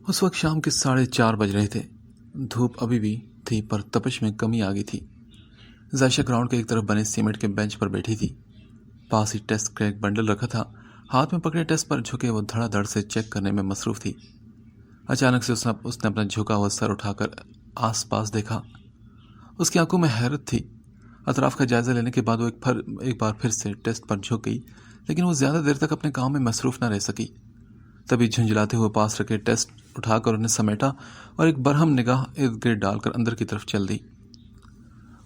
اس وقت شام کے 4:30 بج رہے تھے۔ دھوپ ابھی بھی تھی پر تپش میں کمی آ گئی تھی۔ ذائشہ گراؤنڈ کے ایک طرف بنے سیمنٹ کے بینچ پر بیٹھی تھی۔ پاس ہی ٹیسٹ کا ایک بنڈل رکھا تھا۔ ہاتھ میں پکڑے ٹیسٹ پر جھکے وہ دھڑا دھڑ سے چیک کرنے میں مصروف تھی۔ اچانک سے اس نے اپنا جھکا ہوا سر اٹھا کر آس پاس دیکھا۔ اس کی آنکھوں میں حیرت تھی۔ اطراف کا جائزہ لینے کے بعد وہ ایک بار پھر سے ٹیسٹ پر جھک گئی، لیکن وہ زیادہ دیر تک اپنے کام میں مصروف نہ رہ سکی۔ تبھی جھنجھلاتے ہوئے پاس رکھے ٹیسٹ اٹھا کر انہیں سمیٹا اور ایک برہم نگاہ ارد گرد ڈال کر اندر کی طرف چل دی۔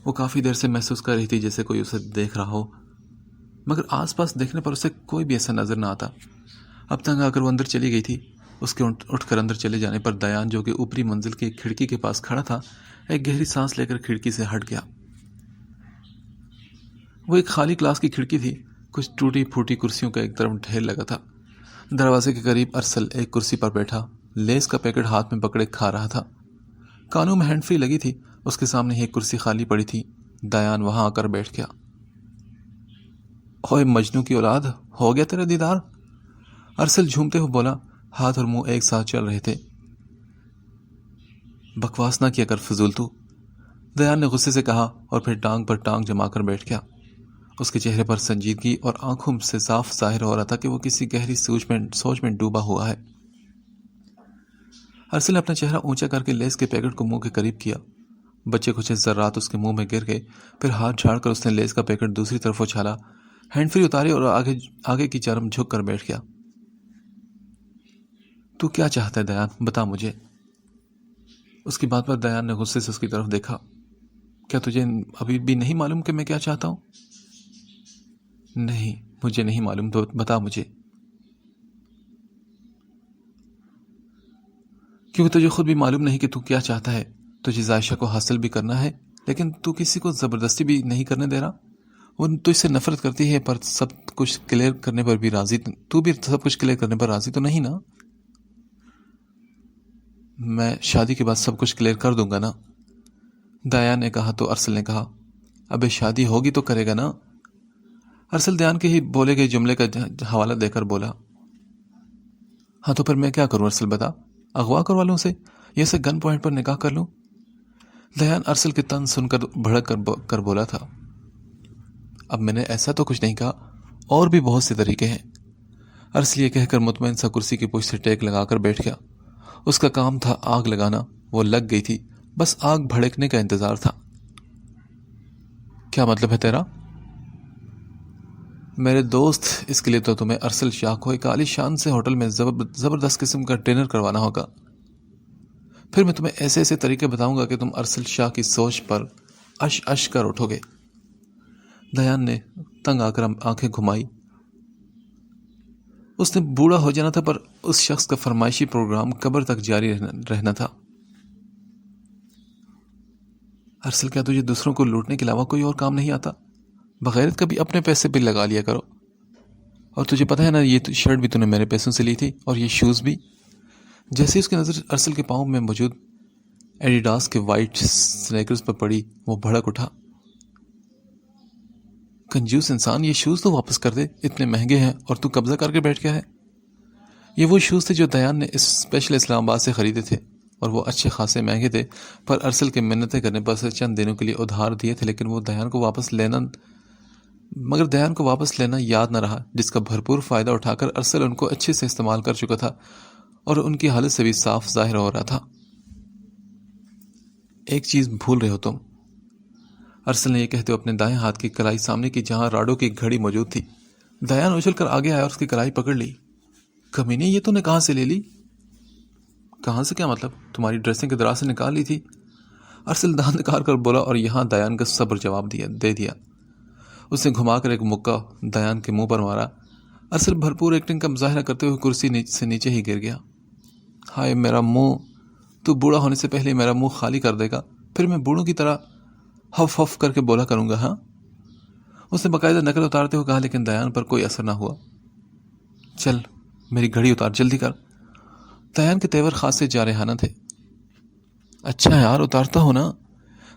وہ کافی دیر سے محسوس کر رہی تھی جیسے کوئی اسے دیکھ رہا ہو، مگر آس پاس دیکھنے پر اسے کوئی بھی ایسا نظر نہ آتا۔ اب تنگ آ کر وہ اندر چلی گئی تھی۔ اس کے اٹھ کر اندر چلے جانے پر دیان، جو کہ اوپری منزل کی کھڑکی کے پاس کھڑا تھا، ایک گہری سانس لے کر کھڑکی سے ہٹ گیا۔ وہ ایک خالی کلاس کی کھڑکی تھی۔ کچھ ٹوٹی پھوٹی کرسیوں کا ایک طرف ڈھیر لگا تھا۔ دروازے کے قریب ارسل ایک کرسی پر بیٹھا لیس کا پیکٹ ہاتھ میں پکڑے کھا رہا تھا۔ کانوں میں ہینڈ فری لگی تھی۔ اس کے سامنے ہی ایک کرسی خالی پڑی تھی۔ دیان وہاں آ کر بیٹھ گیا۔ اوئے مجنو کی اولاد، ہو گیا تیرا دیدار؟ ارسل جھومتے ہوئے بولا۔ ہاتھ اور منہ ایک ساتھ چل رہے تھے۔ بکواس نہ کیا کر فضول تو، دیان نے غصے سے کہا اور پھر ٹانگ پر ٹانگ جما کر بیٹھ گیا۔ اس کے چہرے پر سنجیدگی اور آنکھوں سے صاف ظاہر ہو رہا تھا کہ وہ کسی گہری سوچ میں ڈوبا ہوا ہے۔ ارسل نے اپنا چہرہ اونچا کر کے لیس کے پیکٹ کو منہ کے قریب کیا۔ بچے کچھ ذرات اس کے منہ میں گر گئے۔ پھر ہاتھ جھاڑ کر اس نے لیس کا پیکٹ دوسری طرف اچھالا، ہینڈ فری اتاری اور آگے کی جانب جھک کر بیٹھ گیا۔ تو کیا چاہتا ہے دیان، بتا مجھے۔ اس کی بات پر دیان نے غصے سے اس کی طرف دیکھا۔ کیا تجھے ابھی بھی نہیں معلوم کہ میں کیا چاہتا ہوں؟ نہیں، مجھے نہیں معلوم، تو بتا مجھے۔ کیونکہ تجھے خود بھی معلوم نہیں کہ تو کیا چاہتا ہے۔ تجھے ذائشہ کو حاصل بھی کرنا ہے، لیکن تو کسی کو زبردستی بھی نہیں کرنے دے رہا۔ وہ تجھ سے نفرت کرتی ہے پر سب کچھ کلیئر کرنے پر بھی راضی، تو بھی سب کچھ کلیئر کرنے پر راضی تو نہیں نا؟ میں شادی کے بعد سب کچھ کلیئر کر دوں گا نا، دیان نے کہا تو ارسل نے کہا، ابے شادی ہوگی تو کرے گا نا؟ ارسل دیان کے ہی بولے گئے جملے کا حوالہ دے کر بولا۔ ہاں تو پھر میں کیا کروں ارسل، بتا؟ اغوا کروا لوں اسے یا اسے گن پوائنٹ پر نکاح کر لوں؟ دیان ارسل کے تن سن کر بھڑک کر بولا تھا۔ اب میں نے ایسا تو کچھ نہیں کہا، اور بھی بہت سے طریقے ہیں۔ ارسل یہ کہہ کر مطمئن سا کرسی کی پشت سے ٹیک لگا کر بیٹھ گیا۔ اس کا کام تھا آگ لگانا، وہ لگ گئی تھی، بس آگ بھڑکنے کا انتظار تھا۔ کیا مطلب ہے تیرا؟ میرے دوست، اس کے لیے تو تمہیں ارسل شاہ کو ایک عالی شان سے ہوٹل میں زبردست قسم کا ڈنر کروانا ہوگا۔ پھر میں تمہیں ایسے ایسے طریقے بتاؤں گا کہ تم ارسل شاہ کی سوچ پر اش کر اٹھو گے۔ دیان نے تنگ آ کر آنکھیں گھمائی۔ اس نے بوڑھا ہو جانا تھا پر اس شخص کا فرمائشی پروگرام قبر تک جاری رہنا تھا۔ ارسل، کیا تجھے دوسروں کو لوٹنے کے علاوہ کوئی اور کام نہیں آتا؟ بغیرت کبھی اپنے پیسے پہ لگا لیا کرو۔ اور تجھے پتہ ہے نا، یہ شرٹ بھی تو نے میرے پیسوں سے لی تھی، اور یہ شوز بھی۔ جیسے اس کی نظر ارسل کے پاؤں میں موجود ایڈیڈاس کے وائٹ سنیکرز پر پڑی، وہ بھڑک اٹھا۔ کنجوس انسان، یہ شوز تو واپس کر دے، اتنے مہنگے ہیں اور تو قبضہ کر کے بیٹھ گیا ہے۔ یہ وہ شوز تھے جو دیان نے اسپیشل اسلام آباد سے خریدے تھے، اور وہ اچھے خاصے مہنگے تھے، پر ارسل کے منتیں کرنے پر اسے چند دنوں کے لیے ادھار دیے تھے، لیکن دیان کو واپس لینا یاد نہ رہا، جس کا بھرپور فائدہ اٹھا کر ارسل ان کو اچھے سے استعمال کر چکا تھا اور ان کی حالت سے بھی صاف ظاہر ہو رہا تھا۔ ایک چیز بھول رہے ہو تم، ارسل نے یہ کہتے ہوئے اپنے دائیں ہاتھ کی کلائی سامنے کی جہاں راڈو کی گھڑی موجود تھی۔ دیان اچھل کر آگے آیا اور اس کی کلائی پکڑ لی۔ کمینے، یہ تو نے کہاں سے لے لی؟ کہاں سے کیا مطلب؟ تمہاری ڈریسنگ کے دراز سے نکال لی تھی، ارسل دانت نکال کر بولا، اور یہاں دیان کا صبر جواب دے دیا۔ اس نے گھما کر ایک مکہ دیان کے منہ پر مارا۔ ارسل بھرپور ایکٹنگ کا مظاہرہ کرتے ہوئے کرسی سے نیچے ہی گر گیا۔ ہائے میرا منہ، تو بوڑھا ہونے سے پہلے میرا منہ خالی کر دے گا، پھر میں بوڑھوں کی طرح ہف ہف کر کے بولا کروں گا، ہاں؟ اس نے باقاعدہ نقل اتارتے ہوئے کہا، لیکن دیان پر کوئی اثر نہ ہوا۔ چل میری گھڑی اتار، جلدی کر۔ دیان کے تیور خاص سے جارحانہ تھے۔ اچھا یار، اتارتا ہو نا؟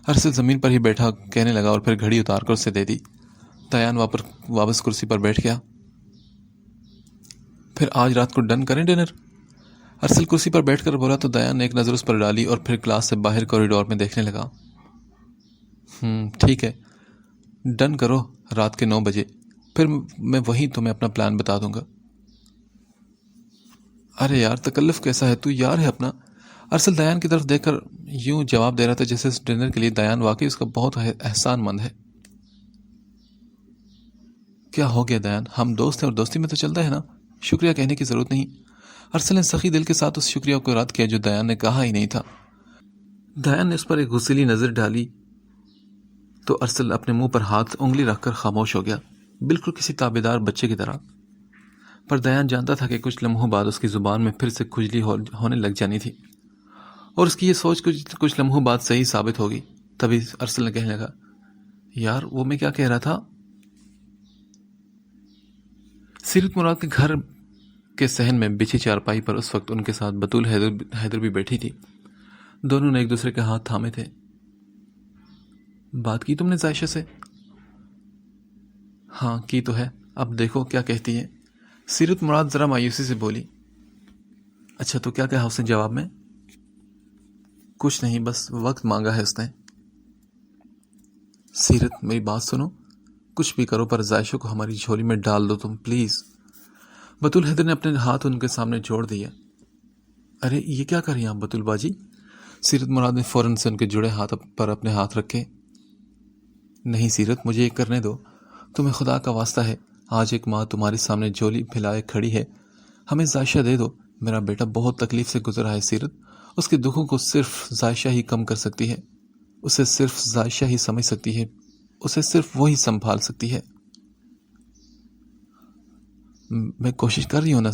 ارسل زمین پر ہی بیٹھا کہنے لگا اور پھر گھڑی اتار کر اسے دے دی۔ دیان واپس کرسی پر بیٹھ گیا۔ پھر آج رات کو ڈن کریں ڈنر؟ ارسل کرسی پر بیٹھ کر بولا تو دیان نے ایک نظر اس پر ڈالی اور پھر کلاس سے باہر کوریڈور میں دیکھنے لگا۔ ٹھیک ہے، ڈن کرو، رات کے 9 بجے، پھر میں وہیں تمہیں اپنا پلان بتا دوں گا۔ ارے یار، تکلف کیسا ہے، تو یار ہے اپنا۔ ارسل دیان کی طرف دیکھ کر یوں جواب دے رہا تھا جیسے اس ڈنر کے لیے دیان واقعی اس کا بہت احسان مند ہے۔ کیا ہو گیا دیان، ہم دوست ہیں اور دوستی میں تو چلتا ہے نا، شکریہ کہنے کی ضرورت نہیں۔ ارسل نے سخی دل کے ساتھ اس شکریہ کو رد کیا جو دیان نے کہا ہی نہیں تھا۔ دیان نے اس پر ایک غصیلی نظر ڈالی تو ارسل اپنے منہ پر انگلی رکھ کر خاموش ہو گیا، بالکل کسی تابعدار بچے کی طرح۔ پر دیان جانتا تھا کہ کچھ لمحوں بعد اس کی زبان میں پھر سے کھجلی ہونے لگ جانی تھی، اور اس کی یہ سوچ کچھ لمحوں بعد صحیح ثابت ہوگی۔ تبھی ارسل نے کہنے لگا، یار وہ میں کیا کہہ رہا تھا؟ سیرت مراد کے گھر کے صحن میں بچھی چارپائی پر اس وقت ان کے ساتھ بطول حیدر بھی بیٹھی تھی۔ دونوں نے ایک دوسرے کے ہاتھ تھامے تھے۔ بات کی تم نے عائشہ سے؟ ہاں کی تو ہے، اب دیکھو کیا کہتی ہے، سیرت مراد ذرا مایوسی سے بولی۔ اچھا تو کیا کہا اس نے جواب میں؟ کچھ نہیں، بس وقت مانگا ہے اس نے۔ سیرت میری بات سنو، کچھ بھی کرو پر عائشہ کو ہماری جھولی میں ڈال دو تم، پلیز۔ بطول حیدر نے اپنے ہاتھ ان کے سامنے جوڑ دیا۔ ارے یہ کیا کر رہی ہیں آپ بطول باجی؟ سیرت مراد نے فوراً سے ان کے جڑے ہاتھ پر اپنے ہاتھ رکھے۔ نہیں سیرت، مجھے یہ کرنے دو، تمہیں خدا کا واسطہ ہے، آج ایک ماں تمہارے سامنے جھولی پھیلائے کھڑی ہے، ہمیں عائشہ دے دو، میرا بیٹا بہت تکلیف سے گزر رہا ہے سیرت، اس کے دکھوں کو صرف عائشہ ہی کم کر سکتی ہے، اسے صرف عائشہ ہی سمجھ سکتی ہے، اسے صرف وہی سنبھال سکتی ہے۔ میں کوشش کر رہی ہوں نا،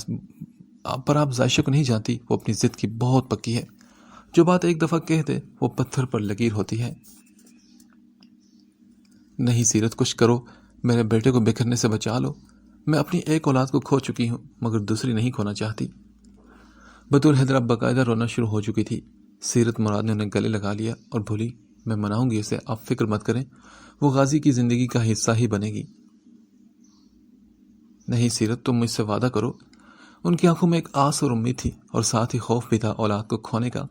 پر آپ عائشہ کو نہیں جانتی، وہ اپنی ضد کی بہت پکی ہے، جو بات ایک دفعہ کہہ دے وہ پتھر پر لکیر ہوتی ہے۔ نہیں سیرت، کچھ کرو، میرے بیٹے کو بکھرنے سے بچا لو، میں اپنی ایک اولاد کو کھو چکی ہوں مگر دوسری نہیں کھونا چاہتی۔ بطول حیدر اب باقاعدہ رونا شروع ہو چکی تھی۔ سیرت مراد نے انہیں گلے لگا لیا اور بولی، میں مناؤں گی اسے، آپ فکر مت کریں، وہ غازی کی زندگی کا حصہ ہی بنے گی۔ نہیں سیرت، تم مجھ سے وعدہ کرو۔ ان کی آنکھوں میں ایک آس اور امید تھی اور ساتھ ہی خوف بھی تھا اولاد کو کھونے کا۔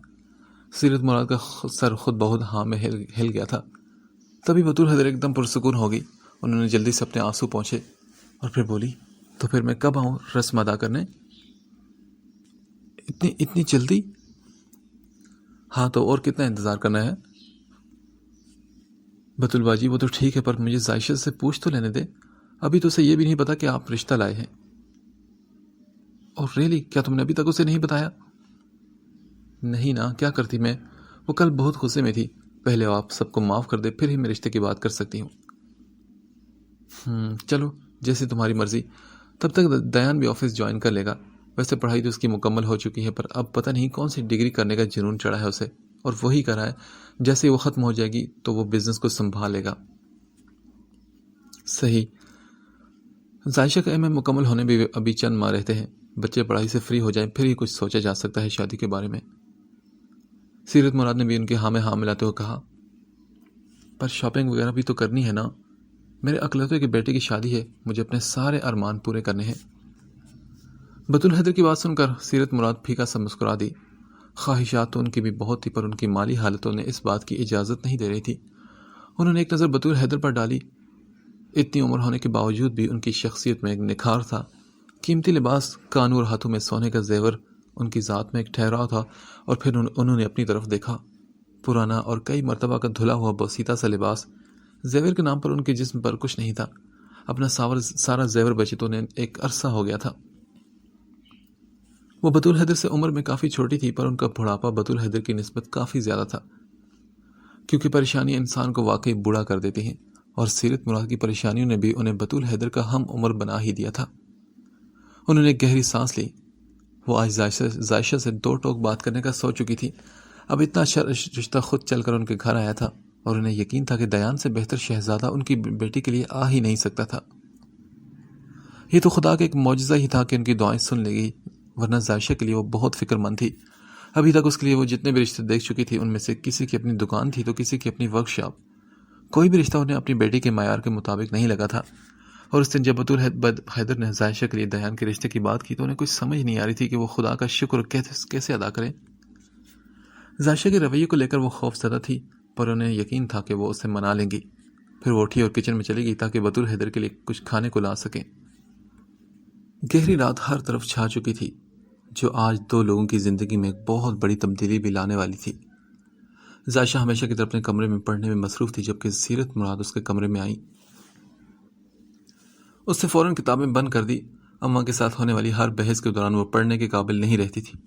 سیرت مراد کا سر خود بہت ہاں میں ہل گیا تھا۔ تبھی بطول حیدر ایک دم پرسکون ہو گئی، انہوں نے جلدی سے اپنے آنسو پہنچے اور پھر بولی، تو پھر میں کب آؤں رسم ادا کرنے؟ اتنی جلدی؟ ہاں تو اور کتنا انتظار کرنا ہے؟ بطول باجی وہ تو ٹھیک ہے، پر مجھے عائشہ سے پوچھ تو لینے دے، ابھی تو اسے یہ بھی نہیں پتا کہ آپ رشتہ لائے ہیں۔ اور ریلی، کیا تم نے ابھی تک اسے نہیں بتایا؟ نہیں نا، کیا کرتی میں، وہ کل بہت غصے میں تھی، پہلے آپ سب کو معاف کر دے پھر ہی میں رشتے کی بات کر سکتی ہوں۔ چلو جیسے تمہاری مرضی، تب تک دیان بھی آفس جوائن کر لے گا، ویسے پڑھائی تو اس کی مکمل ہو چکی ہے، پر اب پتہ نہیں کون سی ڈگری کرنے کا جنون چڑھا ہے اسے، اور وہی کر رہا ہے، جیسے وہ ختم ہو جائے گی تو وہ بزنس کو سنبھال لے گا۔ صحیح، عائشہ کا ایم اے مکمل ہونے بھی ابھی چند ماہ رہتے ہیں، بچے پڑھائی سے فری ہو جائیں پھر ہی کچھ سوچا جا سکتا ہے شادی کے بارے میں۔ سیرت مراد نے بھی ان کے ہاں میں ہاں ملاتے ہوئے کہا، پر شاپنگ وغیرہ بھی تو کرنی ہے نا، میرے اکلوتے کے بیٹے کی شادی ہے، مجھے اپنے سارے ارمان پورے کرنے ہیں۔ بطول حیدر کی بات سن کر سیرت مراد پھیکا سا مسکرا دی۔ خواہشات تو ان کی بھی بہت تھی، پر ان کی مالی حالتوں نے اس بات کی اجازت نہیں دے رہی تھی۔ انہوں نے ایک نظر بطول حیدر پر ڈالی، اتنی عمر ہونے کے باوجود بھی ان کی شخصیت میں ایک نکھار تھا، قیمتی لباس، کانوں اور ہاتھوں میں سونے کا زیور ان کی ذات میں ایک ٹھہراؤ تھا، اور پھر انہوں نے اپنی طرف دیکھا، پرانا اور کئی مرتبہ کا دھلا ہوا بوسیدہ سا لباس، زیور کے نام پر ان کے جسم پر کچھ نہیں تھا، اپنا سارا زیور بچے تو انہیں ایک عرصہ ہو گیا تھا۔ وہ بطول حیدر سے عمر میں کافی چھوٹی تھی، پر ان کا بڑھاپا بطول حیدر کی نسبت کافی زیادہ تھا، کیونکہ پریشانی انسان کو واقعی بوڑھا کر دیتی ہیں، اور سیرت مراد کی پریشانیوں نے بھی انہیں بطول حیدر کا ہم عمر بنا ہی دیا تھا۔ انہوں نے ایک گہری سانس لی، وہ آج عائشہ سے دو ٹوک بات کرنے کا سوچ چکی تھی، اب اتنا اچھا رشتہ خود چل کر ان کے گھر آیا تھا، اور انہیں یقین تھا کہ دیان سے بہتر شہزادہ ان کی بیٹی کے لیے آ ہی نہیں سکتا تھا۔ یہ تو خدا کا ایک معجزہ ہی تھا کہ ان کی دعائیں سن لے گئی، ورنہ عائشہ کے لیے وہ بہت فکر مند تھی۔ ابھی تک اس کے لیے وہ جتنے بھی رشتے دیکھ چکی تھی، ان میں سے کسی کی اپنی دکان تھی تو کسی کی اپنی ورک شاپ، کوئی بھی رشتہ انہیں اپنی بیٹی کے معیار کے مطابق نہیں لگا تھا۔ اور اس دن جب بطول حیدر نے عائشہ کے لیے دیان کے رشتے کی بات کی تو انہیں کچھ سمجھ نہیں آ رہی تھی کہ وہ خدا کا شکر کیسے ادا کریں۔ عائشہ کے رویے کو لے کر وہ خوف زدہ تھی، پر انہیں یقین تھا کہ وہ اسے منا لیں گی۔ پھر وہ اٹھی اور کچن میں چلی گئی تاکہ بطول حیدر کے لیے کچھ کھانے کو لا سکیں۔ گہری رات ہر طرف چھا چکی تھی، جو آج دو لوگوں کی زندگی میں ایک بہت بڑی تبدیلی بھی لانے والی تھی۔ عائشہ ہمیشہ کی طرح اپنے کمرے میں پڑھنے میں مصروف تھی، جبکہ سیرت مراد اس کے کمرے میں آئی۔ اس نے فوراً کتابیں بند کر دی۔ اماں کے ساتھ ہونے والی ہر بحث کے دوران وہ پڑھنے کے قابل نہیں رہتی تھی۔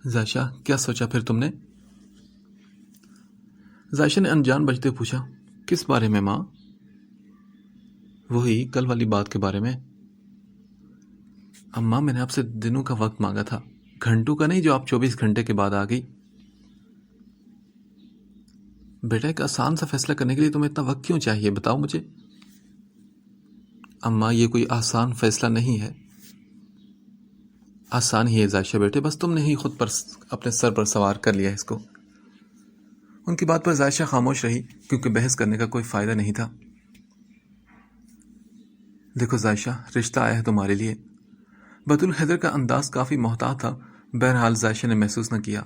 عائشہ، کیا سوچا پھر تم نے؟ عائشہ نے انجان بجتے پوچھا۔ کس بارے میں ماں؟ وہی کل والی بات کے بارے میں۔ اماں، میں نے آپ سے دنوں کا وقت مانگا تھا، گھنٹوں کا نہیں جو آپ 24 گھنٹے کے بعد آ گئی۔ بیٹا، ایک آسان سا فیصلہ کرنے کے لیے تمہیں اتنا وقت کیوں چاہیے، بتاؤ مجھے۔ اماں، یہ کوئی آسان فیصلہ نہیں ہے۔ آسان ہی ہے عائشہ بیٹے، بس تم نے ہی خود پر اپنے سر پر سوار کر لیا اس کو۔ ان کی بات پر عائشہ خاموش رہی، کیونکہ بحث کرنے کا کوئی فائدہ نہیں تھا۔ دیکھو عائشہ، رشتہ آیا ہے تمہارے لیے۔ بطول حیدر کا انداز کافی محتاط تھا، بہرحال عائشہ نے محسوس نہ کیا۔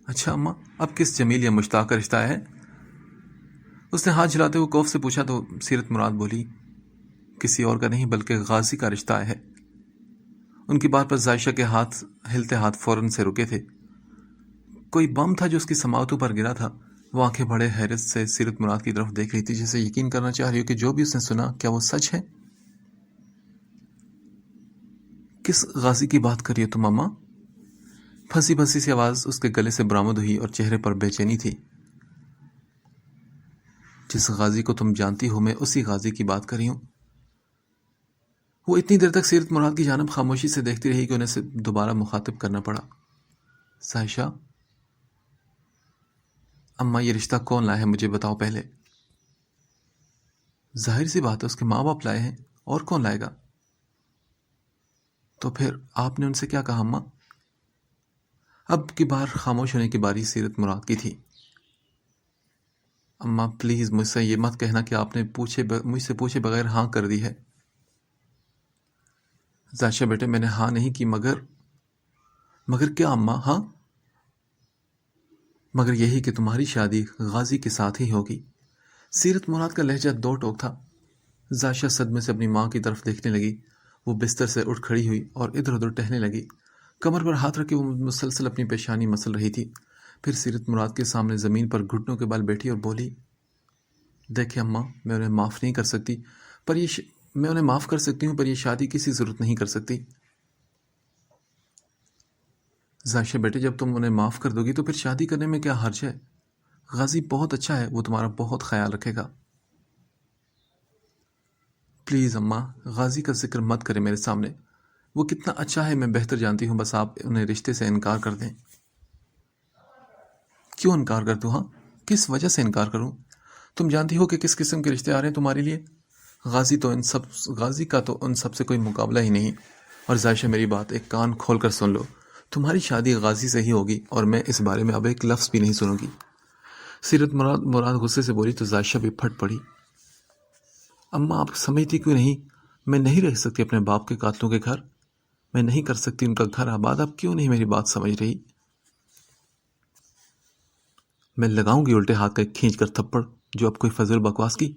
اچھا اماں، اب کس جمیل یا مشتاق کا رشتہ آیا ہے؟ اس نے ہاتھ جلاتے ہوئے خوف سے پوچھا تو سیرت مراد بولی، کسی اور کا نہیں بلکہ غازی کا رشتہ آیا ہے۔ ان کی بات پر عائشہ کے ہاتھ ہلتے ہاتھ فوراً سے رکے تھے۔ کوئی بم تھا جو اس کی سماعتوں پر گرا تھا۔ وہ آنکھیں بڑے حیرت سے سیرت مراد کی طرف دیکھ رہی تھی، جسے یقین کرنا چاہ رہی ہو کہ جو بھی اس نے سنا کیا وہ سچ ہے۔ کس غازی کی بات کر رہی ہو تم اماں؟ پھنسی پھنسی سی آواز اس کے گلے سے برآمد ہوئی اور چہرے پر بے چینی تھی۔ جس غازی کو تم جانتی ہو، میں اسی غازی کی بات کر رہی ہوں۔ وہ اتنی دیر تک سیرت مراد کی جانب خاموشی سے دیکھتی رہی کہ انہیں سے دوبارہ مخاطب کرنا پڑا۔ عائشہ، اماں، یہ رشتہ کون لائے ہے مجھے بتاؤ پہلے۔ ظاہر سی بات ہے، اس کے ماں باپ لائے ہیں، اور کون لائے گا؟ تو پھر آپ نے ان سے کیا کہا اماں؟ اب کی بار خاموش ہونے کی باری سیرت مراد کی تھی۔ اماں پلیز مجھ سے یہ مت کہنا کہ آپ نے مجھ سے پوچھے بغیر ہاں کر دی ہے۔ عائشہ بیٹے، میں نے ہاں نہیں کی، مگر کیا اماں؟ ہاں، مگر یہی کہ تمہاری شادی غازی کے ساتھ ہی ہوگی۔ سیرت مراد کا لہجہ دو ٹوک تھا۔ عائشہ صدمے سے اپنی ماں کی طرف دیکھنے لگی۔ وہ بستر سے اٹھ کھڑی ہوئی اور ادھر ادھر ٹہلنے لگی۔ کمر پر ہاتھ رکھے وہ مسلسل اپنی پیشانی مسل رہی تھی۔ پھر سیرت مراد کے سامنے زمین پر گھٹنوں کے بل بیٹھی اور بولی، دیکھیں اماں، میں انہیں معاف نہیں کر سکتی، میں انہیں معاف کر سکتی ہوں، پر یہ شادی کسی ضرورت نہیں کر سکتی۔ عائشہ بیٹے، جب تم انہیں معاف کر دو گی تو پھر شادی کرنے میں کیا حرج ہے؟ غازی بہت اچھا ہے، وہ تمہارا بہت خیال رکھے گا۔ پلیز اماں، غازی کا ذکر مت کریں میرے سامنے۔ وہ کتنا اچھا ہے میں بہتر جانتی ہوں، بس آپ انہیں رشتے سے انکار کر دیں۔ کیوں انکار کر دوں؟ ہاں، کس وجہ سے انکار کروں؟ تم جانتی ہو کہ کس قسم کے رشتے آ رہے ہیں تمہارے لیے۔ غازی کا تو ان سب سے کوئی مقابلہ ہی نہیں۔ اور عائشہ، میری بات ایک کان کھول کر سن لو، تمہاری شادی غازی سے ہی ہوگی، اور میں اس بارے میں اب ایک لفظ بھی نہیں سنوں گی۔ سیرت مراد غصے سے بولی تو عائشہ بھی پھٹ پڑی۔ اماں، آپ سمجھتی کیوں نہیں؟ میں نہیں رہ سکتی اپنے باپ کے قاتلوں کے گھر، میں نہیں کر سکتی ان کا گھر آباد۔ آپ کیوں نہیں میری بات سمجھ رہی؟ میں لگاؤں گی الٹے ہاتھ کا ایک کھینچ کر تھپڑ، جو اب کوئی فضول بکواس کی۔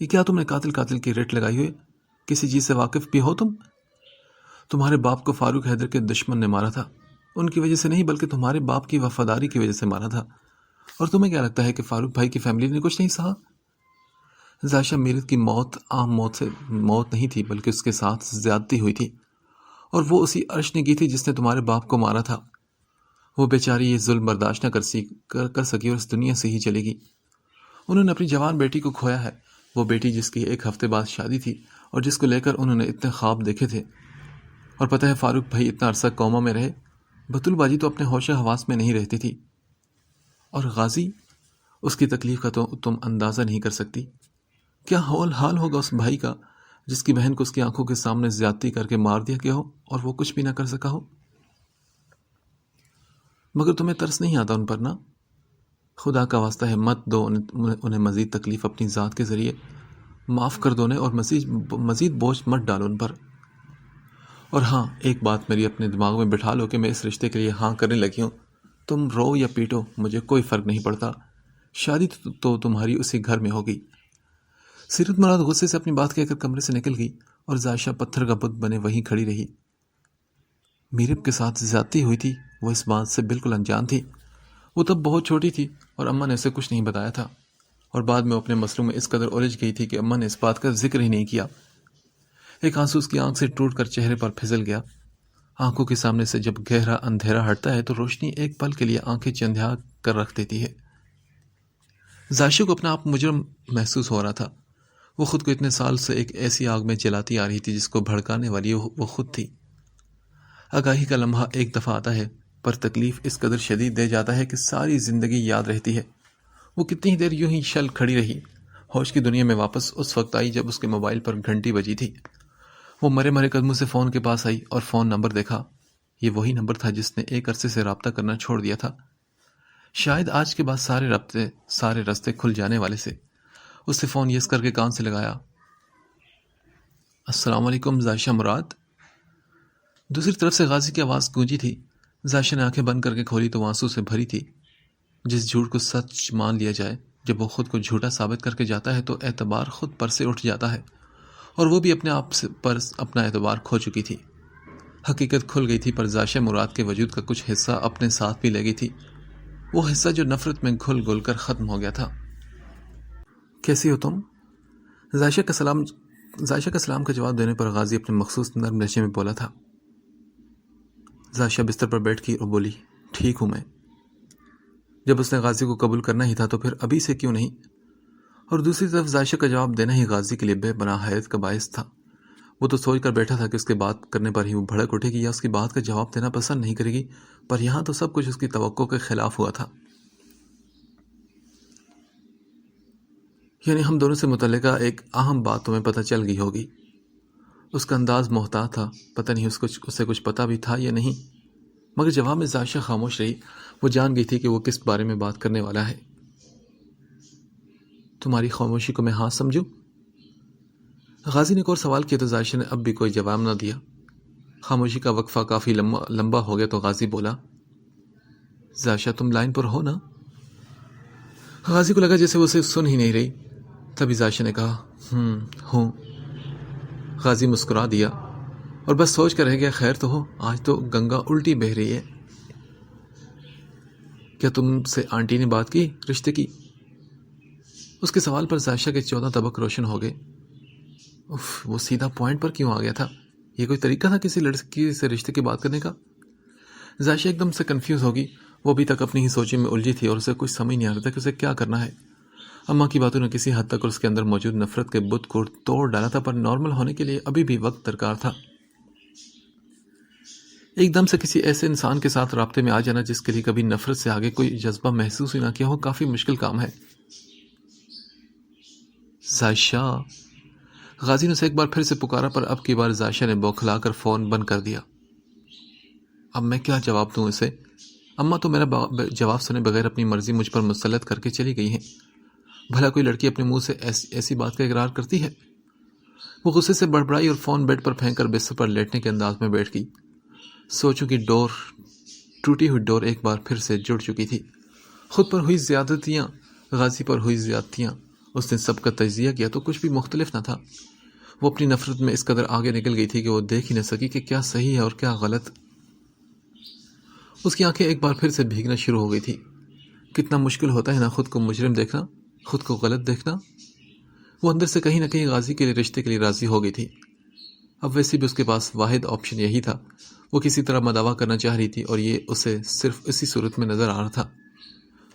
یہ کیا تم نے قاتل کی ریٹ لگائی ہوئی؟ کسی چیز سے واقف بھی ہو تم؟ تمہارے باپ کو فاروق حیدر کے دشمن نے مارا تھا، ان کی وجہ سے نہیں بلکہ تمہارے باپ کی وفاداری کی وجہ سے مارا تھا۔ اور تمہیں کیا لگتا ہے کہ فاروق بھائی کی فیملی نے کچھ نہیں سہا؟ عائشہ، میرت کی موت عام موت نہیں تھی، بلکہ اس کے ساتھ زیادتی ہوئی تھی، اور وہ اسی عرش نے کی تھی جس نے تمہارے باپ کو مارا تھا۔ وہ بیچاری یہ ظلم برداشت نہ کر سکی اور اس دنیا سے ہی چلے گی۔ انہوں نے اپنی جوان بیٹی کو کھویا ہے، وہ بیٹی جس کی 1 ہفتے بعد شادی تھی اور جس کو لے کر انہوں نے اتنے خواب دیکھے تھے۔ اور پتہ ہے فاروق بھائی اتنا عرصہ کوما میں رہے، بطول باجی تو اپنے ہوش حواس میں نہیں رہتی تھی۔ اور غازی، اس کی تکلیف کا تو تم اندازہ نہیں کر سکتی۔ کیا حال ہوگا اس بھائی کا جس کی بہن کو اس کی آنکھوں کے سامنے زیادتی کر کے مار دیا گیا ہو اور وہ کچھ بھی نہ کر سکا ہو۔ مگر تمہیں ترس نہیں آتا ان پر نا؟ خدا کا واسطہ ہے مت دو انہیں مزید تکلیف اپنی ذات کے ذریعے، معاف کر دو انہیں اور مزید بوجھ مت ڈالو ان پر۔ اور ہاں، ایک بات میری اپنے دماغ میں بٹھا لو کہ میں اس رشتے کے لیے ہاں کرنے لگی ہوں۔ تم رو یا پیٹو، مجھے کوئی فرق نہیں پڑتا، شادی تو تمہاری اسی گھر میں ہوگی۔ سیرت مراد غصے سے اپنی بات کہہ کر کمرے سے نکل گئی اور زائشہ پتھر کا بت بنے وہیں کھڑی رہی۔ میرب کے ساتھ زیادتی ہوئی تھی، وہ اس بات سے بالکل انجان تھی۔ وہ تب بہت چھوٹی تھی اور اماں نے اسے کچھ نہیں بتایا تھا، اور بعد میں اپنے مسئلوں میں اس قدر الجھ گئی تھی کہ اماں نے اس بات کا ذکر ہی نہیں کیا۔ ایک آنسو اس کی آنکھ سے ٹوٹ کر چہرے پر پھسل گیا۔ آنکھوں کے سامنے سے جب گہرا اندھیرا ہٹتا ہے تو روشنی ایک پل کے لیے آنکھیں چندھیا کر رکھ دیتی ہے۔ زائشہ کو اپنا آپ مجرم محسوس ہو رہا تھا۔ وہ خود کو اتنے سال سے ایک ایسی آگ میں جلاتی آ رہی تھی جس کو بھڑکانے والی وہ خود تھی۔ آگاہی کا لمحہ ایک دفعہ آتا ہے، پر تکلیف اس قدر شدید دے جاتا ہے کہ ساری زندگی یاد رہتی ہے۔ وہ کتنی دیر یوں ہی شل کھڑی رہی، ہوش کی دنیا میں واپس اس وقت آئی جب اس کے موبائل پر گھنٹی بجی تھی۔ وہ مرے مرے قدموں سے فون کے پاس آئی اور فون نمبر دیکھا۔ یہ وہی نمبر تھا جس نے ایک عرصے سے رابطہ کرنا چھوڑ دیا تھا۔ شاید آج کے بعد سارے راستے کھل جانے والے سے۔ اس نے فون یس کر کے کان سے لگایا۔ السلام علیکم زائشہ مراد۔ دوسری طرف سے غازی کی آواز گونجی تھی۔ زائشہ نے آنکھیں بند کر کے کھولی تو آنسو سے بھری تھی۔ جس جھوٹ کو سچ مان لیا جائے، جب وہ خود کو جھوٹا ثابت کر کے جاتا ہے تو اعتبار خود پر سے اٹھ جاتا ہے، اور وہ بھی اپنے آپ پر اپنا اعتبار کھو چکی تھی۔ حقیقت کھل گئی تھی، پر زائشہ مراد کے وجود کا کچھ حصہ اپنے ساتھ بھی لے گئی تھی، وہ حصہ جو نفرت میں گھل گھل کر ختم ہو گیا تھا۔ کیسی ہو تم؟ زائشہ کا سلام کا جواب دینے پر غازی اپنے مخصوص نرم لہجے میں بولا تھا۔ زائشہ بستر پر بیٹھ گئی اور بولی، ٹھیک ہوں میں۔ جب اس نے غازی کو قبول کرنا ہی تھا تو پھر ابھی سے کیوں نہیں؟ اور دوسری طرف زائشہ کا جواب دینا ہی غازی کے لیے بے پناہ حیرت کا باعث تھا۔ وہ تو سوچ کر بیٹھا تھا کہ اس کے بات کرنے پر ہی وہ بھڑک اٹھے گی یا اس کی بات کا جواب دینا پسند نہیں کرے گی، پر یہاں تو سب کچھ اس کی توقع کے خلاف ہوا تھا۔ یعنی ہم دونوں سے متعلقہ ایک اہم بات تمہیں پتہ چل گئی ہوگی۔ اس کا انداز محتاط تھا، پتہ نہیں اسے کچھ پتہ بھی تھا یا نہیں، مگر جواب میں زائشہ خاموش رہی۔ وہ جان گئی تھی کہ وہ کس بارے میں بات کرنے والا ہے۔ تمہاری خاموشی کو میں ہاں سمجھوں؟ غازی نے ایک اور سوال کیا تو زائشہ نے اب بھی کوئی جواب نہ دیا۔ خاموشی کا وقفہ کافی لمبا ہو گیا تو غازی بولا، زائشہ تم لائن پر ہو نا؟ غازی کو لگا جیسے وہ اسے سن ہی نہیں رہی۔ تبھی زائشہ نے کہا، ہوں۔ غازی مسکرا دیا اور بس سوچ کر رہ گیا، خیر تو ہو، آج تو گنگا الٹی بہہ رہی ہے۔ کیا تم سے آنٹی نے بات کی رشتے کی؟ اس کے سوال پر زائشہ کے 14 طبق روشن ہو گئے۔ وہ سیدھا پوائنٹ پر کیوں آ گیا تھا؟ یہ کوئی طریقہ تھا کسی لڑکی سے رشتے کی بات کرنے کا؟ زائشہ ایک دم سے کنفیوز ہوگی۔ وہ ابھی تک اپنی ہی سوچیں میں الجھی تھی اور اسے کچھ سمجھ نہیں آ رہا تھا کہ اسے کیا کرنا ہے۔ اماں کی باتوں نے کسی حد تک اس کے اندر موجود نفرت کے بت کو توڑ ڈالا تھا، پر نارمل ہونے کے لیے ابھی بھی وقت درکار تھا۔ ایک دم سے کسی ایسے انسان کے ساتھ رابطے میں آ جانا جس کے لیے کبھی نفرت سے آگے کوئی جذبہ محسوس ہی نہ کیا ہو، کافی مشکل کام ہے۔ زائشہ، غازی نے اسے ایک بار پھر سے پکارا، پر اب کی بار زائشہ نے بوکھلا کر فون بند کر دیا۔ اب میں کیا جواب دوں اسے؟ اماں تو میرا جواب سنے بغیر اپنی مرضی مجھ پر مسلط کر کے چلی گئی ہیں۔ بھلا کوئی لڑکی اپنے منہ سے ایسی بات کا اقرار کرتی ہے؟ وہ غصے سے بڑبڑائی اور فون بیڈ پر پھینک کر بستر پر لیٹنے کے انداز میں بیٹھ گئی۔ سوچوں کی ٹوٹی ہوئی ڈور ایک بار پھر سے جڑ چکی تھی۔ خود پر ہوئی زیادتیاں، غازی پر ہوئی زیادتیاں، اس نے سب کا تجزیہ کیا تو کچھ بھی مختلف نہ تھا۔ وہ اپنی نفرت میں اس قدر آگے نکل گئی تھی کہ وہ دیکھ ہی نہ سکی کہ کیا صحیح ہے اور کیا غلط۔ اس کی آنکھیں ایک بار پھر سے بھیگنا شروع ہو گئی تھی۔ کتنا مشکل ہوتا ہے نا خود کو مجرم دیکھنا، خود کو غلط دیکھنا۔ وہ اندر سے کہیں نہ کہیں غازی کے لیے رشتے کے لیے راضی ہو گئی تھی۔ اب ویسے بھی اس کے پاس واحد آپشن یہی تھا۔ وہ کسی طرح مداوا کرنا چاہ رہی تھی اور یہ اسے صرف اسی صورت میں نظر آ رہا تھا۔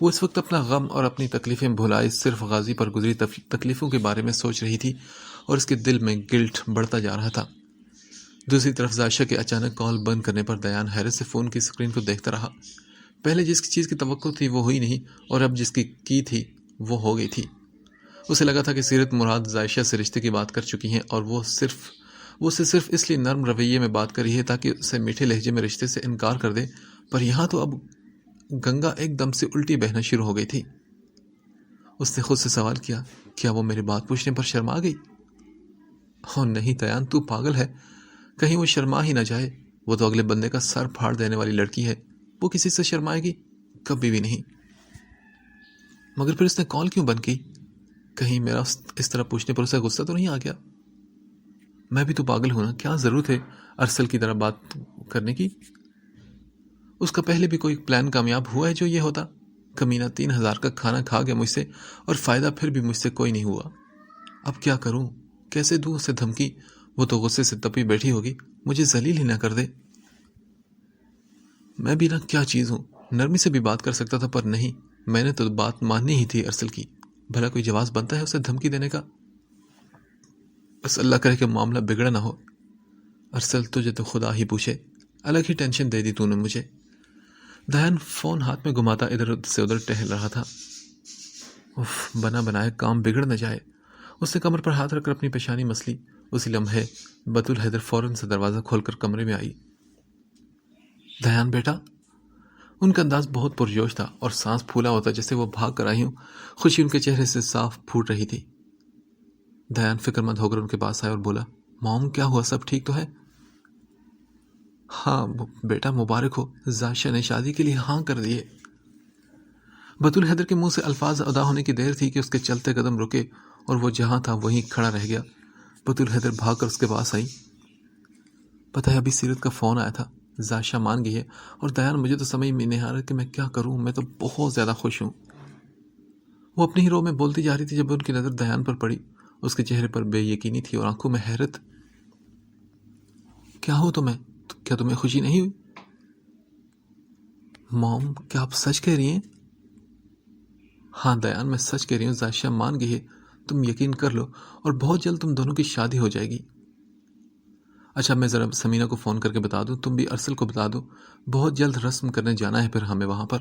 وہ اس وقت اپنا غم اور اپنی تکلیفیں بھلائے صرف غازی پر گزری تکلیفوں کے بارے میں سوچ رہی تھی، اور اس کے دل میں گلٹ بڑھتا جا رہا تھا۔ دوسری طرف زائشہ کے اچانک کال بند کرنے پر دیان حیرت سے فون کی اسکرین کو دیکھتا رہا۔ پہلے جس چیز کی توقع تھی وہ ہوئی نہیں، اور اب جس کی تھی وہ ہو گئی تھی۔ اسے لگا تھا کہ سیرت مراد زائشہ سے رشتے کی بات کر چکی ہیں، اور وہ اسے صرف اس لیے نرم رویے میں بات کر رہی ہے تاکہ اسے میٹھے لہجے میں رشتے سے انکار کر دے، پر یہاں تو اب گنگا ایک دم سے الٹی بہنا شروع ہو گئی تھی۔ اس نے خود سے سوال کیا، کیا وہ میری بات پوچھنے پر شرما گئی؟ اور نہیں دیان، تو پاگل ہے، کہیں وہ شرما ہی نہ جائے، وہ تو اگلے بندے کا سر پھاڑ دینے والی لڑکی ہے، وہ کسی سے شرمائے گی؟ کبھی بھی نہیں۔ مگر پھر اس نے کال کیوں بند کی؟ کہیں میرا اس طرح پوچھنے پر اسے غصہ تو نہیں آ گیا؟ میں بھی تو پاگل ہوں نا، کیا ضرورت ہے ارسل کی طرح بات کرنے کی؟ اس کا پہلے بھی کوئی پلان کامیاب ہوا ہے جو یہ ہوتا؟ کمینہ 3000 کا کھانا کھا گیا مجھ سے، اور فائدہ پھر بھی مجھ سے کوئی نہیں ہوا۔ اب کیا کروں، کیسے دوں اسے دھمکی؟ وہ تو غصے سے تپی بیٹھی ہوگی، مجھے ذلیل ہی نہ کر دے۔ میں بھی نہ کیا چیز ہوں، نرمی سے بھی بات کر سکتا تھا، پر نہیں، میں نے تو بات ماننی ہی تھی ارسل کی۔ بھلا کوئی جواز بنتا ہے اسے دھمکی دینے کا؟ بس اللہ کرے کہ معاملہ بگڑا نہ ہو۔ ارسل، تجھے تو خدا ہی پوچھے، الگ ہی ٹینشن دے دی تو نے مجھے۔ دیان فون ہاتھ میں گھماتا ادھر سے ادھر ٹہل رہا تھا۔ اف، بنا بنائے کام بگڑ نہ جائے۔ اس نے کمر پر ہاتھ رکھ کر اپنی پیشانی مسلی۔ اسی لمحے بطول حیدر فوراً سے دروازہ کھول کر کمرے میں آئی۔ دیان بیٹا۔ ان کا انداز بہت پرجوش تھا اور سانس پھولا ہوتا جیسے وہ بھاگ کر آئی ہوں۔ خوشی ان کے چہرے سے صاف پھوٹ رہی تھی۔ دیان فکر مند ہو کر ان کے پاس آیا اور بولا، موم کیا ہوا، سب ٹھیک تو ہے؟ ہاں بیٹا، مبارک ہو، زائشہ نے شادی کے لیے ہاں کر دیے۔ بطول حیدر کے منہ سے الفاظ ادا ہونے کی دیر تھی کہ اس کے چلتے قدم رکے اور وہ جہاں تھا وہیں کھڑا رہ گیا۔ بطول حیدر بھاگ کر اس کے پاس آئی۔ پتہ ہے ابھی سیرت کا فون آیا تھا، زائشہ مان گئی ہے، اور دیان مجھے تو سمجھ میں نہیں آ رہا کہ میں کیا کروں، میں تو بہت زیادہ خوش ہوں۔ وہ اپنی ہی رو میں بولتی جا رہی تھی جب ان کی نظر دیان پر پڑی۔ اس کے چہرے پر بے یقینی تھی اور آنکھوں میں حیرت۔ کیا ہو تمہیں؟ کیا تمہیں خوشی نہیں ہوئی؟ موم، کیا آپ سچ کہہ رہی ہیں؟ ہاں دیان، میں سچ کہہ رہی ہوں، زائشہ مان گئی ہے، تم یقین کر لو، اور بہت جلد تم دونوں کی شادی ہو جائے گی۔ اچھا، میں ذرا سمینہ کو فون کر کے بتا دوں، تم بھی ارسل کو بتا دو، بہت جلد رسم کرنے جانا ہے پھر ہمیں وہاں پر۔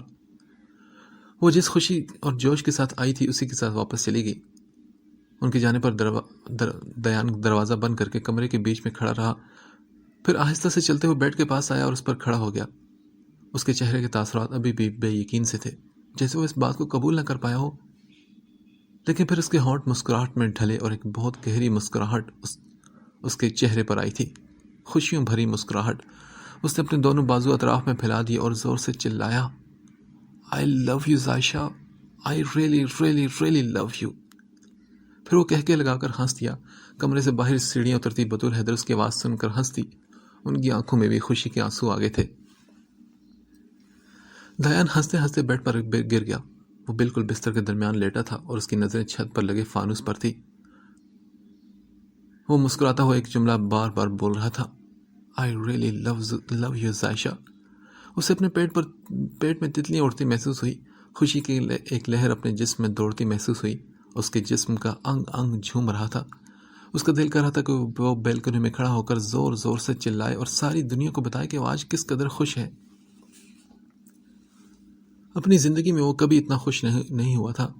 وہ جس خوشی اور جوش کے ساتھ آئی تھی اسی کے ساتھ واپس چلی گئی۔ ان کے جانے پر دیان دروازہ بند کر کے کمرے کے بیچ میں کھڑا رہا، پھر آہستہ سے چلتے ہوئے بیڈ کے پاس آیا اور اس پر کھڑا ہو گیا۔ اس کے چہرے کے تاثرات ابھی بھی بے یقین سے تھے، جیسے وہ اس بات کو قبول نہ کر پایا ہو۔ لیکن پھر اس کے ہونٹ مسکراہٹ میں ڈھلے اور ایک بہت گہری مسکراہٹ اس کے چہرے پر آئی تھی، خوشیوں بھری مسکراہٹ۔ اس نے اپنے دونوں بازو اطراف میں پھیلا دیے اور زور سے چلایا، I love you زائشہ، I really really really love you۔ پھر وہ کہہ کے لگا کر ہنس دیا۔ کمرے سے باہر سیڑھیاں اترتی بطول حیدر اس کی آواز سن کر ہنس دی۔ ان کی آنکھوں میں بھی خوشی کے آنسو آگے تھے۔ دیان ہنستے ہنستے بیڈ پر گر گیا۔ وہ بالکل بستر کے درمیان لیٹا تھا اور اس کی نظریں چھت پر لگے فانوس پر تھی۔ وہ مسکراتا ہوا ایک جملہ بار بار بول رہا تھا، I really love you زائشہ۔ اسے اپنے پیٹ میں تتلیاں اڑتی محسوس ہوئی، خوشی کی ایک لہر اپنے جسم میں دوڑتی محسوس ہوئی۔ اس کے جسم کا انگ انگ جھوم رہا تھا۔ اس کا دل کر رہا تھا کہ وہ بیلکنی میں کھڑا ہو کر زور زور سے چلائے اور ساری دنیا کو بتائے کہ وہ آج کس قدر خوش ہے۔ اپنی زندگی میں وہ کبھی اتنا خوش نہیں ہوا تھا۔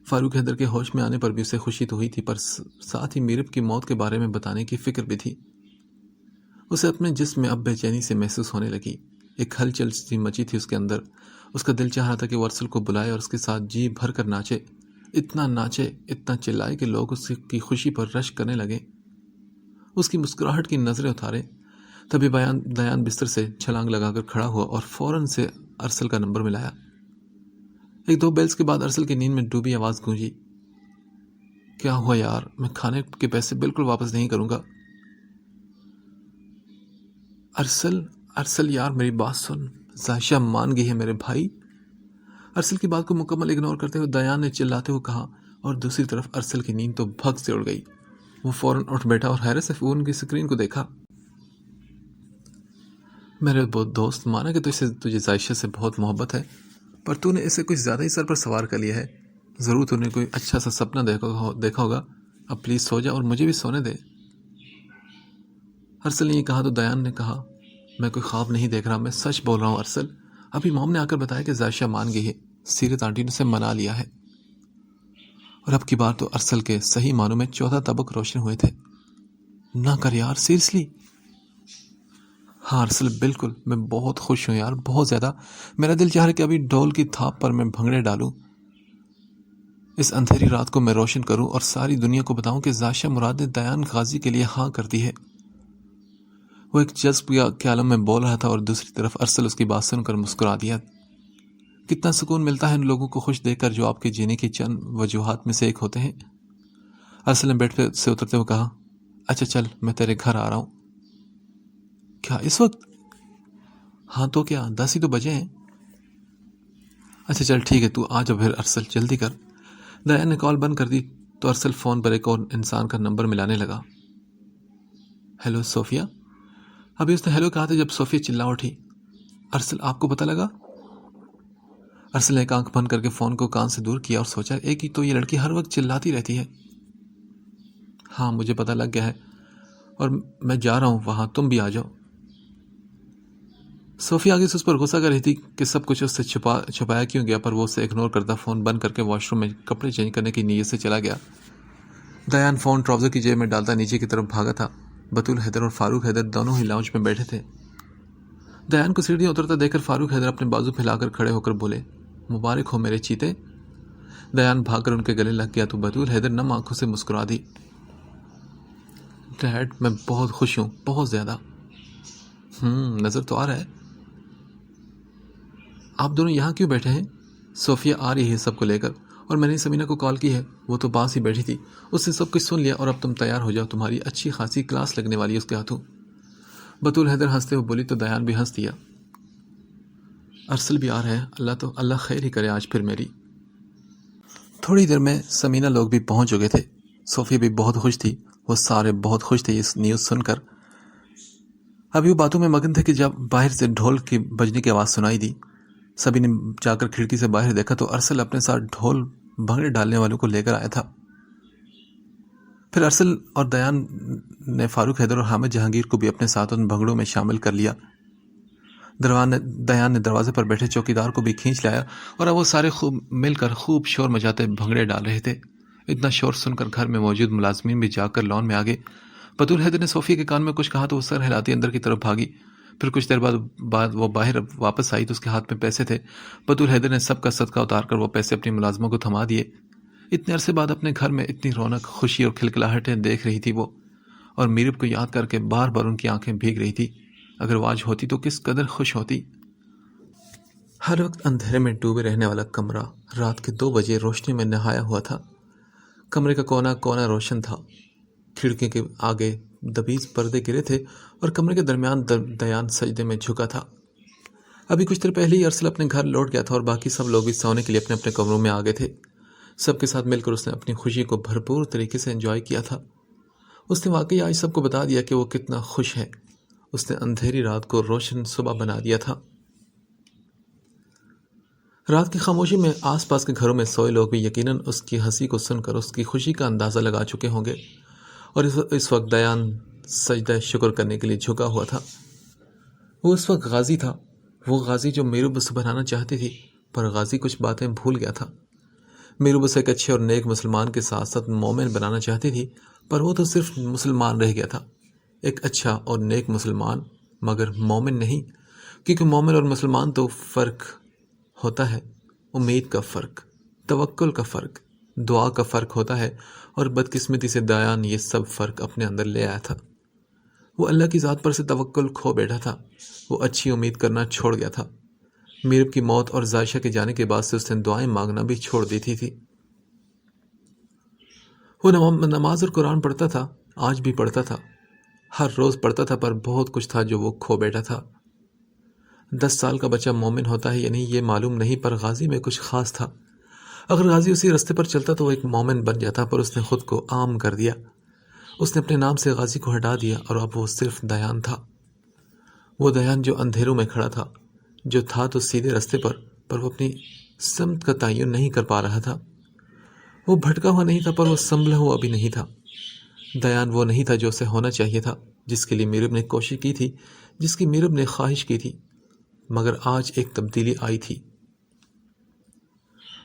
فاروق حیدر کے ہوش میں آنے پر بھی اسے خوشی تو ہوئی تھی، پر ساتھ ہی میرب کی موت کے بارے میں بتانے کی فکر بھی تھی۔ اسے اپنے جسم میں اب بے چینی سے محسوس ہونے لگی، ایک ہلچل سی مچی تھی اس کے اندر۔ اس کا دل چاہ رہا تھا کہ وہ ارسل کو بلائے اور اس کے ساتھ جی بھر کر ناچے، اتنا چلائے کہ لوگ اس کی خوشی پر رشک کرنے لگے، اس کی مسکراہٹ کی نظریں اتارے۔ تبھی دیان بستر سے چھلانگ لگا کر کھڑا ہوا اور فوراً سے ارسل کا نمبر ملایا۔ ایک دو بیلز کے بعد ارسل کی نیند میں ڈوبی آواز گونجی، کیا ہوا یار، میں کھانے کے پیسے بالکل واپس نہیں کروں گا۔ ارسل یار میری بات سن، زائشہ مان گئی ہے میرے بھائی۔ ارسل کی بات کو مکمل اگنور کرتے ہوئے دیان نے چلاتے ہوئے کہا، اور دوسری طرف ارسل کی نیند تو بھگ سے اڑ گئی۔ وہ فوراً اٹھ بیٹھا اور حیرت سے فون کی اسکرین کو دیکھا۔ میرے دوست، مانا کہ تجھے زائشہ سے بہت محبت ہے، پر تو نے اسے کچھ زیادہ ہی سر پر سوار کر لیا ہے۔ ضرور تو نے کوئی اچھا سا سپنا دیکھا ہوگا۔ اب پلیز سو جا اور مجھے بھی سونے دے۔ ارسل نے یہ کہا تو دیان نے کہا، میں کوئی خواب نہیں دیکھ رہا، میں سچ بول رہا ہوں ارسل۔ ابھی موم نے آ کر بتایا کہ زائشہ مان گئی ہے، سیرت آنٹی نے اسے منا لیا ہے۔ اور اب کی بار تو ارسل کے صحیح معنوں میں 14 طبق روشن ہوئے تھے۔ نہ کر یار، سیریسلی؟ ہاں ارسل، بالکل، میں بہت خوش ہوں یار، بہت زیادہ۔ میرا دل چاہ رہا ہے کہ ابھی ڈھول کی تھاپ پر میں بھنگڑے ڈالوں، اس اندھیری رات کو میں روشن کروں اور ساری دنیا کو بتاؤں کہ زائشہ مراد نے دیان غازی کے لیے ہاں کر دی ہے۔ وہ ایک جذب کے عالم میں بول رہا تھا اور دوسری طرف ارسل اس کی بات سن کر مسکرا دیا۔ کتنا سکون ملتا ہے ان لوگوں کو خوش دیکھ کر جو آپ کے جینے کی چند وجوہات میں سے ایک ہوتے ہیں۔ ارسل نے بیٹھ پہ سے اترتے ہوئے کہا، اچھا چل، میں تیرے گھر آ رہا ہوں۔ کیا اس وقت؟ ہاں تو کیا، 10 ہی تو بجے ہیں۔ اچھا چل ٹھیک ہے، تو آ جا پھر ارسل، جلدی کر۔ دیان نے کال بند کر دی تو ارسل فون پر ایک اور انسان کا نمبر ملانے لگا۔ ہیلو صوفیہ؟ ابھی اس نے ہیلو کہا تھا جب صوفیہ چلا اٹھی، ارسل آپ کو پتہ لگا؟ ارسل نے ایک آنکھ بند کر کے فون کو کان سے دور کیا اور سوچا، ایک ہی تو یہ لڑکی ہر وقت چلاتی رہتی ہے۔ ہاں مجھے پتہ لگ گیا ہے اور میں جا رہا ہوں وہاں، تم بھی آ جاؤ۔ صوفیہ آگے سے اس پر غصہ کر رہی تھی کہ سب کچھ اس سے چھپایا کیوں گیا، پر وہ اسے اگنور کرتا فون بند کر کے واش روم میں کپڑے چینج کرنے کی نیت سے چلا گیا۔ دیان فون ٹراؤزر کی جیب میں ڈالتا نیچے کی طرف بھاگا تھا۔ بطول حیدر اور فاروق حیدر دونوں ہی لاؤنج میں بیٹھے تھے۔ دیان کو سیڑھیاں اترتا دیکھ کر فاروق حیدر اپنے بازو پھیلا کر کھڑے ہو کر بولے، مبارک ہو میرے چیتے۔ دیان بھاگ کر ان کے گلے لگ گیا تو بطول حیدر نم آنکھوں سے مسکرا دی، ڈیڈ میں بہت خوش ہوں، بہت زیادہ۔ نظر تو آ رہا ہے۔ آپ دونوں یہاں کیوں بیٹھے ہیں؟ صوفیہ آ رہی ہے سب کو لے کر، اور میں نے سمینہ کو کال کی ہے، وہ تو پاس ہی بیٹھی تھی، اس نے سب کچھ سن لیا، اور اب تم تیار ہو جاؤ، تمہاری اچھی خاصی کلاس لگنے والی ہے اس کے ہاتھوں۔ بطول حیدر ہنستے ہوئے بولی تو دیان بھی ہنس دیا۔ ارسل بھی آ رہا ہے، اللہ خیر ہی کرے آج پھر میری۔ تھوڑی دیر میں سمینہ لوگ بھی پہنچ چکے تھے۔ صوفیہ بھی بہت خوش تھی، وہ سارے بہت خوش تھے اس نیوز سن کر۔ ابھی وہ باتوں میں مگن تھے کہ جب باہر سے ڈھول کی بجنے کی آواز سنائی دی۔ سبھی نے جا کر کھڑکی سے باہر دیکھا تو ارسل اپنے ساتھ ڈھول بھنگڑے ڈالنے والوں کو لے کر آیا تھا۔ پھر ارسل اور دیان نے فاروق حیدر اور حامد جہانگیر کو بھی اپنے ساتھ ان بھنگڑوں میں شامل کر لیا۔ دیان نے دروازے پر بیٹھے چوکیدار کو بھی کھینچ لایا اور اب وہ سارے مل کر خوب شور مچاتے بھنگڑے ڈال رہے تھے۔ اتنا شور سن کر گھر میں موجود ملازمین بھی جا کر لان میں آگے۔ بطول حیدر نے صوفیہ کے کان میں کچھ کہا تو وہ سر ہلاتی اندر کی طرف بھاگی۔ پھر کچھ دیر بعد وہ باہر واپس آئی تو اس کے ہاتھ میں پیسے تھے۔ بطول حیدر نے سب کا صدقہ اتار کر وہ پیسے اپنی ملازموں کو تھما دیے۔ اتنے عرصے بعد اپنے گھر میں اتنی رونق، خوشی اور کھلکھلاہٹیں دیکھ رہی تھی وہ، اور میرب کو یاد کر کے بار بار ان کی آنکھیں بھیگ رہی تھی۔ اگر وہ آج ہوتی تو کس قدر خوش ہوتی۔ ہر وقت اندھیرے میں ڈوبے رہنے والا کمرہ رات کے 2 بجے روشنی میں نہایا ہوا تھا۔ کمرے کا کونا کونا روشن تھا، کھڑکی کے آگے دبیز پردے گرے تھے اور کمرے کے درمیان دیان سجدے میں جھکا تھا۔ ابھی کچھ دیر پہلے ہی ارسل اپنے گھر لوٹ گیا تھا اور باقی سب لوگ بھی سونے کے لیے اپنے اپنے کمروں میں آگے تھے۔ سب کے ساتھ مل کر اس نے اپنی خوشی کو بھرپور طریقے سے انجوائے کیا تھا۔ اس نے واقعی آج سب کو بتا دیا کہ وہ کتنا خوش ہے۔ اس نے اندھیری رات کو روشن صبح بنا دیا تھا۔ رات کی خاموشی میں آس پاس کے گھروں میں سوئے لوگ بھی یقیناً اس کی ہنسی کو سن کر اس کی خوشی کا اندازہ لگا چکے ہوں گے، اور اس وقت دیان سجدہ شکر کرنے کے لیے جھکا ہوا تھا۔ وہ اس وقت غازی تھا، وہ غازی جو میرب اسے بنانا چاہتی تھی، پر غازی کچھ باتیں بھول گیا تھا۔ میرب اسے ایک اچھے اور نیک مسلمان کے ساتھ ساتھ مومن بنانا چاہتی تھی، پر وہ تو صرف مسلمان رہ گیا تھا، ایک اچھا اور نیک مسلمان، مگر مومن نہیں، کیونکہ مومن اور مسلمان تو فرق ہوتا ہے، امید کا فرق، توکل کا فرق، دعا کا فرق ہوتا ہے، اور بدقسمتی سے دیان یہ سب فرق اپنے اندر لے آیا تھا۔ وہ اللہ کی ذات پر سے توکل کھو بیٹھا تھا، وہ اچھی امید کرنا چھوڑ گیا تھا۔ میرب کی موت اور زائشہ کے جانے کے بعد سے اس نے دعائیں مانگنا بھی چھوڑ دی تھی۔ وہ نماز اور قرآن پڑھتا تھا، آج بھی پڑھتا تھا، ہر روز پڑھتا تھا، پر بہت کچھ تھا جو وہ کھو بیٹھا تھا۔ 10 سال کا بچہ مومن ہوتا ہے یا نہیں یہ معلوم نہیں، پر غازی میں کچھ خاص تھا۔ اگر غازی اسی راستے پر چلتا تو وہ ایک مومن بن جاتا، پر اس نے خود کو عام کر دیا۔ اس نے اپنے نام سے غازی کو ہٹا دیا اور اب وہ صرف دیان تھا۔ وہ دیان جو اندھیروں میں کھڑا تھا، جو تھا تو سیدھے راستے پر وہ اپنی سمت کا تعین نہیں کر پا رہا تھا۔ وہ بھٹکا ہوا نہیں تھا، پر وہ سنبھلا ہوا بھی نہیں تھا۔ دیان وہ نہیں تھا جو اسے ہونا چاہیے تھا، جس کے لیے میرب نے کوشش کی تھی، جس کی میرب نے خواہش کی تھی، مگر آج ایک تبدیلی آئی تھی۔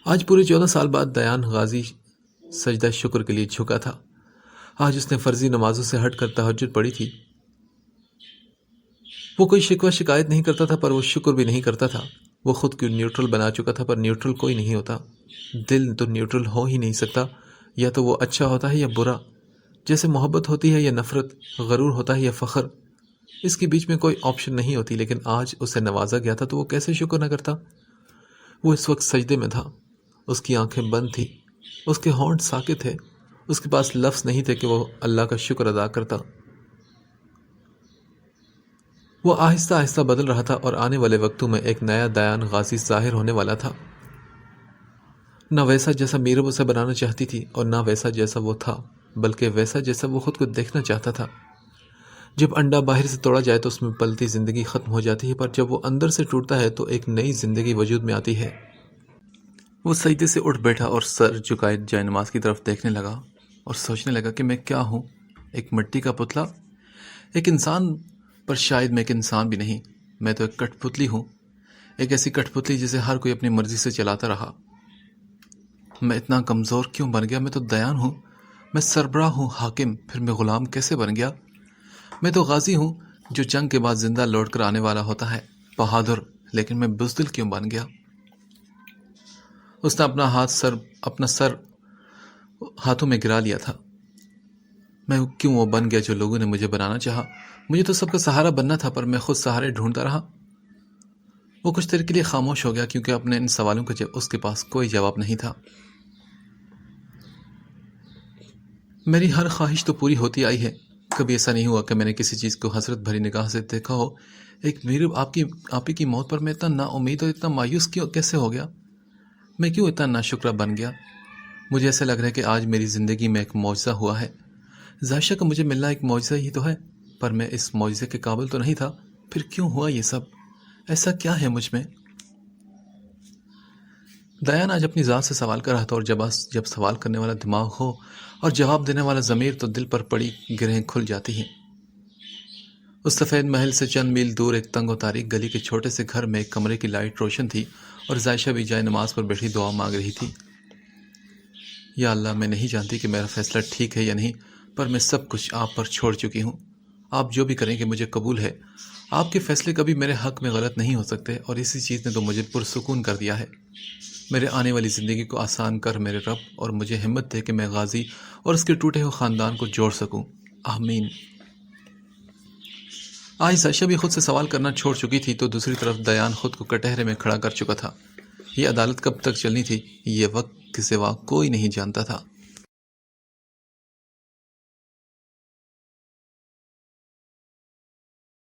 آج پورے 14 سال بعد دیان غازی سجدہ شکر کے لیے جھکا تھا۔ آج اس نے فرضی نمازوں سے ہٹ کر تہجد پڑھی تھی۔ وہ کوئی شکوہ شکایت نہیں کرتا تھا پر وہ شکر بھی نہیں کرتا تھا۔ وہ خود کو نیوٹرل بنا چکا تھا پر نیوٹرل کوئی نہیں ہوتا۔ دل تو نیوٹرل ہو ہی نہیں سکتا، یا تو وہ اچھا ہوتا ہے یا برا، جیسے محبت ہوتی ہے یا نفرت، غرور ہوتا ہے یا فخر، اس کے بیچ میں کوئی آپشن نہیں ہوتی۔ لیکن آج اسے نوازا گیا تھا تو وہ کیسے شکر نہ کرتا؟ وہ اس وقت سجدے میں تھا، اس کی آنکھیں بند تھیں، اس کے ہونٹ ساکت تھے، اس کے پاس لفظ نہیں تھے کہ وہ اللہ کا شکر ادا کرتا۔ وہ آہستہ آہستہ بدل رہا تھا اور آنے والے وقتوں میں ایک نیا دایان غازی ظاہر ہونے والا تھا، نہ ویسا جیسا میرب اسے بنانا چاہتی تھی اور نہ ویسا جیسا وہ تھا، بلکہ ویسا جیسا وہ خود کو دیکھنا چاہتا تھا۔ جب انڈا باہر سے توڑا جائے تو اس میں پلتی زندگی ختم ہو جاتی ہے، پر جب وہ اندر سے ٹوٹتا ہے تو ایک نئی زندگی وجود میں آتی ہے۔ وہ سجدے سے اٹھ بیٹھا اور سر جھکائے جائے نماز کی طرف دیکھنے لگا اور سوچنے لگا کہ میں کیا ہوں؟ ایک مٹی کا پتلا، ایک انسان، پر شاید میں ایک انسان بھی نہیں، میں تو ایک کٹ پتلی ہوں، ایک ایسی کٹ پتلی جسے ہر کوئی اپنی مرضی سے چلاتا رہا۔ میں اتنا کمزور کیوں بن گیا؟ میں تو دیان ہوں، میں سربراہ ہوں، حاکم، پھر میں غلام کیسے بن گیا؟ میں تو غازی ہوں جو جنگ کے بعد زندہ لوٹ کر آنے والا ہوتا ہے، بہادر، لیکن میں بزدل کیوں بن گیا؟ اس نے اپنا سر ہاتھوں میں گرا لیا تھا۔ میں کیوں وہ بن گیا جو لوگوں نے مجھے بنانا چاہا؟ مجھے تو سب کا سہارا بننا تھا پر میں خود سہارے ڈھونڈتا رہا۔ وہ کچھ دیر کے لیے خاموش ہو گیا کیونکہ اپنے ان سوالوں کا اس کے پاس کوئی جواب نہیں تھا۔ میری ہر خواہش تو پوری ہوتی آئی ہے، کبھی ایسا نہیں ہوا کہ میں نے کسی چیز کو حسرت بھری نگاہ سے دیکھا ہو۔ ایک میرب آپ کی موت پر میں اتنا نا امید اور اتنا مایوس کیسے ہو گیا؟ میں کیوں اتنا ناشکرہ بن گیا؟ مجھے ایسا لگ رہا ہے کہ آج میری زندگی میں ایک معجزہ ہوا ہے۔ ظاہر کا مجھے ملنا ایک معجزہ ہی تو ہے، پر میں اس معجزے کے قابل تو نہیں تھا۔ پھر کیوں ہوا یہ سب؟ ایسا کیا ہے مجھ میں؟ دیان آج اپنی ذات سے سوال کر رہا تھا، اور جب سوال کرنے والا دماغ ہو اور جواب دینے والا ضمیر تو دل پر پڑی گرہیں کھل جاتی ہیں۔ اس سفید محل سے چند میل دور ایک تنگ و تاریک گلی کے چھوٹے سے گھر میں ایک کمرے کی لائٹ روشن تھی اور ذائشہ بھی جائے نماز پر بیٹھی دعا مانگ رہی تھی۔ یا اللہ، میں نہیں جانتی کہ میرا فیصلہ ٹھیک ہے یا نہیں، پر میں سب کچھ آپ پر چھوڑ چکی ہوں۔ آپ جو بھی کریں گے مجھے قبول ہے۔ آپ کے فیصلے کبھی میرے حق میں غلط نہیں ہو سکتے، اور اسی چیز نے تو مجھے پرسکون کر دیا ہے۔ میرے آنے والی زندگی کو آسان کر میرے رب، اور مجھے ہمت دے کہ میں غازی اور اس کے ٹوٹے ہوئے خاندان کو جوڑ سکوں۔ آمین۔ آج ذائشہ بھی خود سے سوال کرنا چھوڑ چکی تھی تو دوسری طرف دیان خود کو کٹہرے میں کھڑا کر چکا تھا۔ یہ عدالت کب تک چلنی تھی، یہ وقت کے سوا کوئی نہیں جانتا تھا۔